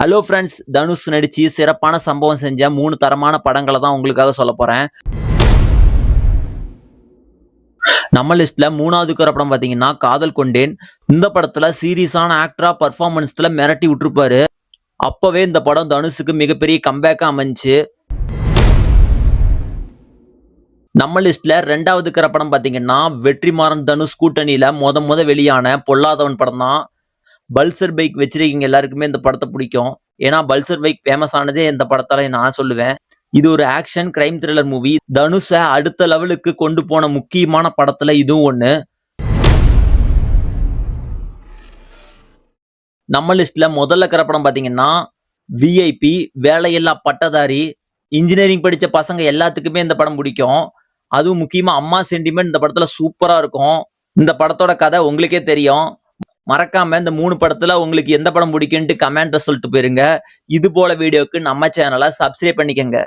Hello friends, Dhanush நடிச்சு சிறப்பான சம்பவம் செஞ்ச 3 தரமான படங்களை தான் உங்களுக்காக சொல்ல போறேன். நம்ம லிஸ்ட்ல 3வது இருக்கிற படம் பாத்தீங்கன்னா காதல் கொண்டேன். இந்த படத்துல சீரியஸான ஆக்டரா பர்ஃபார்மன்ஸ்ல மிரட்டி விட்டுருப்பாரு. அப்பவே இந்த படம் தனுஷுக்கு மிகப்பெரிய கம்பேக்கா அமைஞ்சு. நம்ம லிஸ்ட்ல 2வது இருக்கிற படம் பாத்தீங்கன்னா வெற்றிமாறன் தனுஷ் கூட்டணியில முத வெளியான பொல்லாதவன் படம் தான். பல்சர் பைக் வச்சிருக்கீங்க எல்லாருக்குமே இந்த படத்தை பிடிக்கும். ஏன்னா பல்சர் பைக் ஃபேமஸ் ஆனதே இந்த படத்தால நான் சொல்லுவேன். இது ஒரு ஆக்ஷன் கிரைம் த்ரில்லர் மூவி. தனுஷ அடுத்த லெவலுக்கு கொண்டு போன முக்கியமான படத்துல இதுவும் ஒண்ணு. நம்ம லிஸ்ட்ல முதல்ல இருக்கிற படம் பாத்தீங்கன்னா விஐபி வேலையில்லா பட்டதாரி. இன்ஜினியரிங் படிச்ச பசங்க எல்லாத்துக்குமே இந்த படம் பிடிக்கும். அதுவும் முக்கியமா அம்மா சென்டிமெண்ட் இந்த படத்துல சூப்பரா இருக்கும். இந்த படத்தோட கதை உங்களுக்கே தெரியும். மறக்காம இந்த 3 படத்துல உங்களுக்கு எந்த படம் பிடிக்கும்னு கமெண்ட்ல சொல்லிட்டு போயிருங்க. இது போல வீடியோக்கு நம்ம சேனலை சப்ஸ்கிரைப் பண்ணிக்கங்க.